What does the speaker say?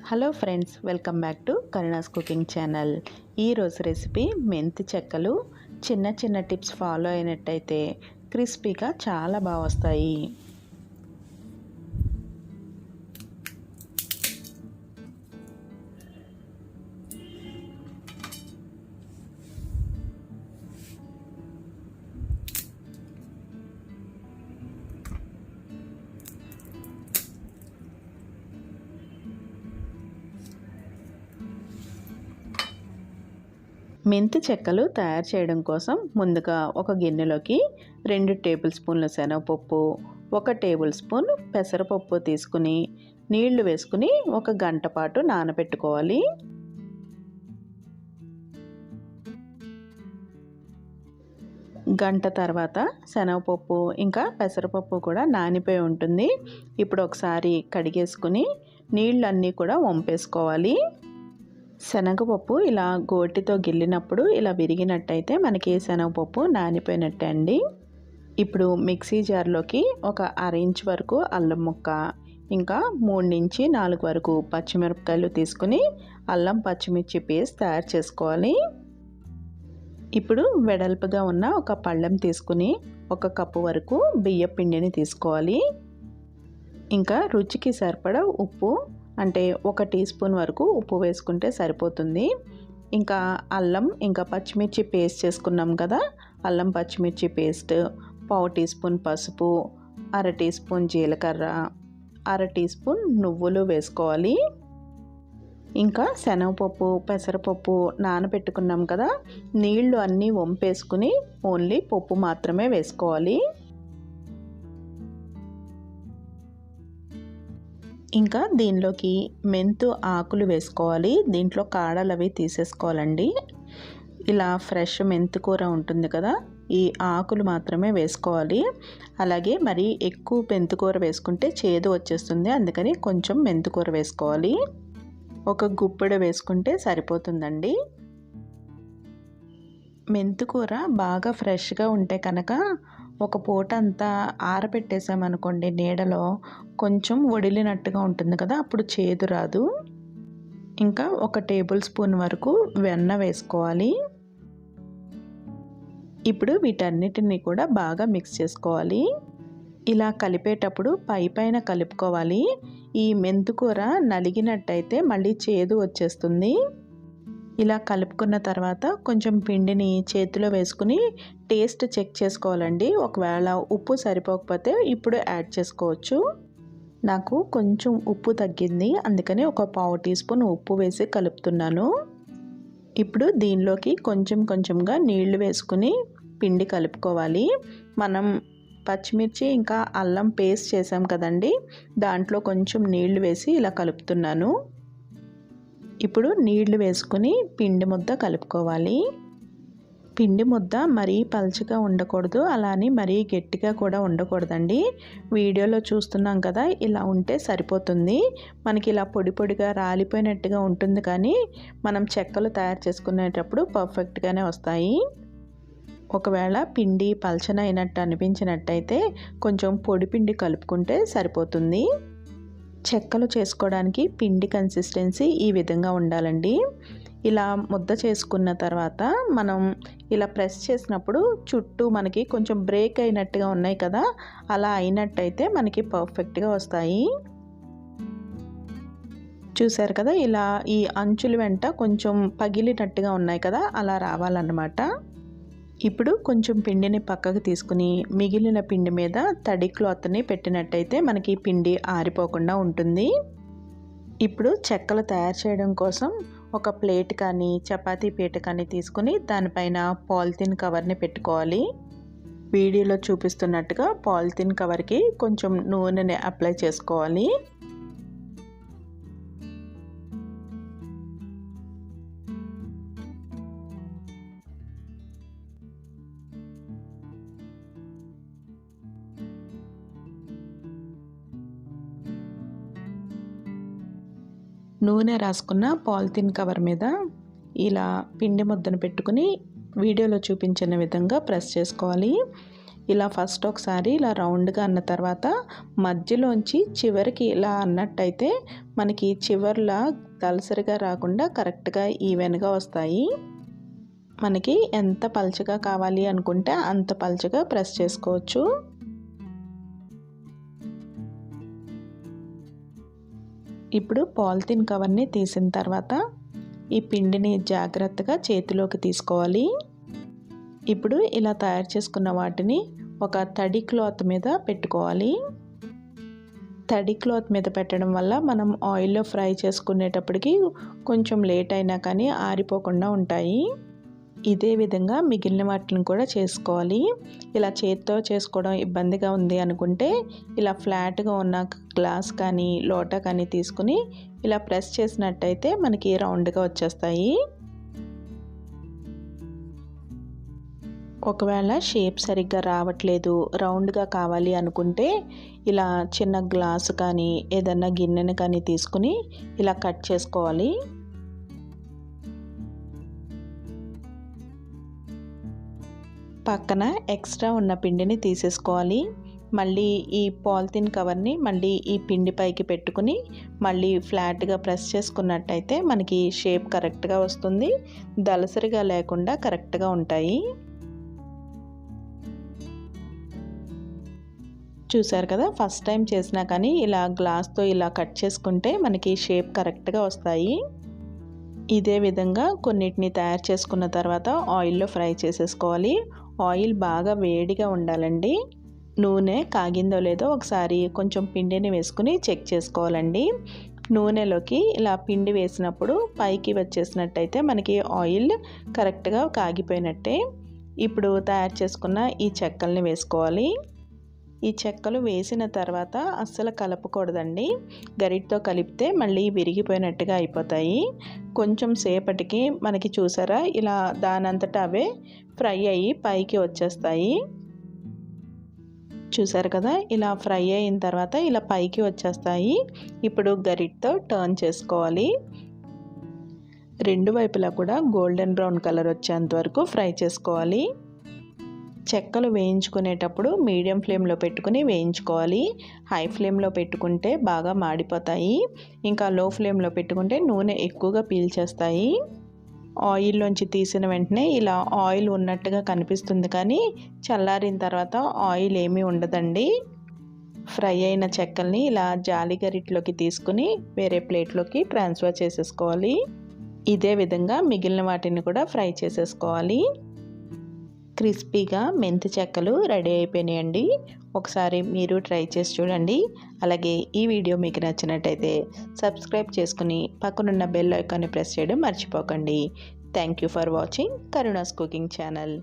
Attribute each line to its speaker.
Speaker 1: Hello friends, welcome back to Karuna's cooking channel. ఈరోజు recipe మెంతి చెక్కలు. చిన్న చిన్న టిప్స్ ఫాలో అయినట్టయితే క్రిస్పీగా చాలా బాగా వస్తాయి. మెంతి చెక్కలు తయారు చేయడం కోసం ముందుగా ఒక గిన్నెలోకి 2 టేబుల్ స్పూన్ల శనగపప్పు, 1 టేబుల్ స్పూన్ పెసరపప్పు తీసుకుని నీళ్లు వేసుకుని 1 గంట పాటు నానబెట్టుకోవాలి. గంట తర్వాత శనగపప్పు ఇంకా పెసరపప్పు కూడా నానిపోయి ఉంటుంది. ఇప్పుడు ఒకసారి కడిగేసుకుని నీళ్ళన్నీ కూడా వంపేసుకోవాలి. శనగపప్పు ఇలా గోటితో గిల్లినప్పుడు ఇలా విరిగినట్టయితే మనకి శనగపప్పు నానిపోయినట్టే అండి. ఇప్పుడు మిక్సీ జార్లోకి ఒక 1/2 ఇంచ్ వరకు అల్లం ముక్క, ఇంకా 3 నుంచి 4 వరకు పచ్చిమిరపకాయలు తీసుకుని అల్లం పచ్చిమిర్చి పేస్ట్ తయారు చేసుకోవాలి. ఇప్పుడు వెడల్పుగా ఉన్న ఒక పళ్ళెం తీసుకుని 1 కప్పు వరకు బియ్యం పిండిని తీసుకోవాలి. ఇంకా రుచికి సరిపడా ఉప్పు, అంటే 1 టీ స్పూన్ వరకు ఉప్పు వేసుకుంటే సరిపోతుంది. ఇంకా అల్లం ఇంకా పచ్చిమిర్చి పేస్ట్ చేసుకున్నాం కదా, అల్లం పచ్చిమిర్చి పేస్ట్, 1/2 టీ స్పూన్ పసుపు, 1/2 టీ స్పూన్ జీలకర్ర, 1/2 టీ స్పూన్ నువ్వులు వేసుకోవాలి. ఇంకా శనగపప్పు పెసరపప్పు నానబెట్టుకున్నాం కదా, నీళ్లు అన్నీ వంపేసుకుని ఓన్లీ పప్పు మాత్రమే వేసుకోవాలి. ఇంకా దీనిలోకి మెంతు ఆకులు వేసుకోవాలి. దీంట్లో కాడలు అవి తీసేసుకోవాలండి. ఇలా ఫ్రెష్ మెంతు కూర ఉంటుంది కదా, ఈ ఆకులు మాత్రమే వేసుకోవాలి. అలాగే మరి ఎక్కువ మెంతుకూర వేసుకుంటే చేదు వచ్చేస్తుంది, అందుకని కొంచెం మెంతుకూర వేసుకోవాలి. 1 గుప్పెడు వేసుకుంటే సరిపోతుందండి. మెంతుకూర బాగా ఫ్రెష్గా ఉంటే కనుక ఒక పూట అంతా ఆరబెట్టేసామనుకోండి నీడలో, కొంచెం వడిలినట్టుగా ఉంటుంది కదా, అప్పుడు చేదు రాదు. ఇంకా 1 టేబుల్ స్పూన్ వరకు వెన్న వేసుకోవాలి. ఇప్పుడు వీటన్నిటిని కూడా బాగా మిక్స్ చేసుకోవాలి. ఇలా కలిపేటప్పుడు పైన కలుపుకోవాలి. ఈ మెంతుకూర నలిగినట్టయితే మళ్ళీ చేదు వచ్చేస్తుంది. ఇలా కలుపుకున్న తర్వాత కొంచెం పిండిని చేతిలో వేసుకుని టేస్ట్ చెక్ చేసుకోవాలండి. ఒకవేళ ఉప్పు సరిపోకపోతే ఇప్పుడు యాడ్ చేసుకోవచ్చు. నాకు కొంచెం ఉప్పు తగ్గింది, అందుకని 1/4 టీ స్పూన్ ఉప్పు వేసి కలుపుతున్నాను. ఇప్పుడు దీనిలోకి కొంచెం కొంచెంగా నీళ్లు వేసుకుని పిండి కలుపుకోవాలి. మనం పచ్చిమిర్చి ఇంకా అల్లం పేస్ట్ చేసాం కదండి, దాంట్లో కొంచెం నీళ్లు వేసి ఇలా కలుపుతున్నాను. ఇప్పుడు నీళ్లు వేసుకుని పిండి ముద్ద కలుపుకోవాలి. పిండి ముద్ద మరీ పల్చగా ఉండకూడదు, అలానే మరీ గట్టిగా కూడా ఉండకూడదండి. వీడియోలో చూస్తున్నాం కదా, ఇలా ఉంటే సరిపోతుంది. మనకి ఇలా పొడి పొడిగా రాలిపోయినట్టుగా ఉంటుంది, కానీ మనం చెక్కలు తయారు చేసుకునేటప్పుడు పర్ఫెక్ట్గానే వస్తాయి. ఒకవేళ పిండి పల్చనైనట్టు అనిపించినట్టయితే కొంచెం పొడి పిండి కలుపుకుంటే సరిపోతుంది. చెక్కలు చేసుకోవడానికి పిండి కన్సిస్టెన్సీ ఈ విధంగా ఉండాలండి. ఇలా ముద్ద చేసుకున్న తర్వాత మనం ఇలా ప్రెస్ చేసినప్పుడు చుట్టూ మనకి కొంచెం బ్రేక్ అయినట్టుగా ఉన్నాయి కదా, అలా అయినట్టయితే మనకి పర్ఫెక్ట్గా వస్తాయి. చూసారు కదా, ఇలా ఈ అంచుల వెంట కొంచెం పగిలినట్టుగా ఉన్నాయి కదా, అలా రావాలన్నమాట. ఇప్పుడు కొంచెం పిండిని పక్కకు తీసుకుని మిగిలిన పిండి మీద తడి క్లాత్ని పెట్టినట్టయితే మనకి పిండి ఆరిపోకుండా ఉంటుంది. ఇప్పుడు చెక్కలు తయారు చేయడం కోసం ఒక ప్లేట్ కానీ చపాతీ పీట కానీ తీసుకుని దానిపైన పాలిథిన్ కవర్ని పెట్టుకోవాలి. వీడియోలో చూపిస్తున్నట్టుగా పాలిథిన్ కవర్కి కొంచెం నూనెని అప్లై చేసుకోవాలి. నూనె రాసుకున్న పాలిథిన్ కవర్ మీద ఇలా పిండి ముద్దను పెట్టుకుని వీడియోలో చూపించిన విధంగా ప్రెస్ చేసుకోవాలి. ఇలా ఫస్ట్ ఒకసారి ఇలా రౌండ్గా అన్న తర్వాత మధ్యలోంచి చివరికి ఇలా అన్నట్టయితే మనకి చివర్లా దలసరిగా రాకుండా కరెక్ట్గా ఈవెన్గా వస్తాయి. మనకి ఎంత పల్చగా కావాలి అనుకుంటే అంత పల్చగా ప్రెస్ చేసుకోవచ్చు. ఇప్పుడు పాలిథిన్ కవర్ని తీసిన తర్వాత ఈ పిండిని జాగ్రత్తగా చేతిలోకి తీసుకోవాలి. ఇప్పుడు ఇలా తయారు చేసుకున్న వాటిని ఒక తడి క్లాత్ మీద పెట్టుకోవాలి. తడి క్లాత్ మీద పెట్టడం వల్ల మనం ఆయిల్లో ఫ్రై చేసుకునేటప్పటికి కొంచెం లేట్ అయినా కానీ ఆరిపోకుండా ఉంటాయి. ఇదే విధంగా మిగిలిన వాటిని కూడా చేసుకోవాలి. ఇలా చేత్తో చేసుకోవడం ఇబ్బందిగా ఉంది అనుకుంటే ఇలా ఫ్లాట్గా ఉన్న గ్లాస్ కానీ లోటా కానీ తీసుకుని ఇలా ప్రెస్ చేసినట్టయితే మనకి రౌండ్గా వచ్చేస్తాయి. ఒకవేళ షేప్ సరిగ్గా రావట్లేదు, రౌండ్గా కావాలి అనుకుంటే ఇలా చిన్న గ్లాసు కానీ ఏదన్నా గిన్నెను కానీ తీసుకుని ఇలా కట్ చేసుకోవాలి. పక్కన ఎక్స్ట్రా ఉన్న పిండిని తీసేసుకోవాలి. మళ్ళీ ఈ పాలిథిన్ కవర్ని మళ్ళీ ఈ పిండి పైకి పెట్టుకుని మళ్ళీ ఫ్లాట్గా ప్రెస్ చేసుకున్నట్టయితే మనకి షేప్ కరెక్ట్గా వస్తుంది. దలసరిగా లేకుండా కరెక్ట్గా ఉంటాయి. చూసారు కదా, ఫస్ట్ టైం చేసినా కానీ ఇలా గ్లాస్తో ఇలా కట్ చేసుకుంటే మనకి షేప్ కరెక్ట్గా వస్తాయి. ఇదే విధంగా కొన్నిటిని తయారు చేసుకున్న తర్వాత ఆయిల్లో ఫ్రై చేసేసుకోవాలి. ఆయిల్ బాగా వేడిగా ఉండాలండి. నూనె కాగిందో లేదో ఒకసారి కొంచెం పిండిని వేసుకుని చెక్ చేసుకోవాలండి. నూనెలోకి ఇలా పిండి వేసినప్పుడు పైకి వచ్చేసినట్టయితే మనకి ఆయిల్ కరెక్ట్గా కాగిపోయినట్టే. ఇప్పుడు తయారు చేసుకున్న ఈ చెక్కల్ని వేసుకోవాలి. ఈ చెక్కలు వేసిన తర్వాత అస్సలు కలపకూడదండి. గరిటతో కలిపితే మళ్ళీ విరిగిపోయినట్టుగా అయిపోతాయి. కొంచెం సేపటికి మనకి చూసారా ఇలా దానంతటా అవే ఫ్రై అయ్యి పైకి వచ్చేస్తాయి. చూసారు కదా, ఇలా ఫ్రై అయిన తర్వాత ఇలా పైకి వచ్చేస్తాయి. ఇప్పుడు గరిటతో టర్న్ చేసుకోవాలి. రెండు వైపులా కూడా గోల్డెన్ బ్రౌన్ కలర్ వచ్చేంత వరకు ఫ్రై చేసుకోవాలి. చెక్కలు వేయించుకునేటప్పుడు మీడియం ఫ్లేమ్లో పెట్టుకుని వేయించుకోవాలి. హై ఫ్లేమ్లో పెట్టుకుంటే బాగా మాడిపోతాయి. ఇంకా లో ఫ్లేమ్లో పెట్టుకుంటే నూనె ఎక్కువగా పీల్చేస్తాయి. ఆయిల్లోంచి తీసిన వెంటనే ఇలా ఆయిల్ ఉన్నట్టుగా కనిపిస్తుంది, కానీ చల్లారిన తర్వాత ఆయిల్ ఏమీ ఉండదండి. ఫ్రై అయిన చెక్కల్ని ఇలా జాలి గరిటలోకి తీసుకుని వేరే ప్లేట్లోకి ట్రాన్స్ఫర్ చేసేసుకోవాలి. ఇదే విధంగా మిగిలిన వాటిని కూడా ఫ్రై చేసేసుకోవాలి. క్రిస్పీగా మెంతి చెక్కలు రెడీ అయిపోయినాయండి. ఒకసారి మీరు ట్రై చేసి చూడండి. అలాగే ఈ వీడియో మీకు నచ్చినట్టయితే సబ్స్క్రైబ్ చేసుకుని పక్కనున్న బెల్ ఐకాన్ని ప్రెస్ చేయడం మర్చిపోకండి. Thank you for watching Karuna's cooking channel.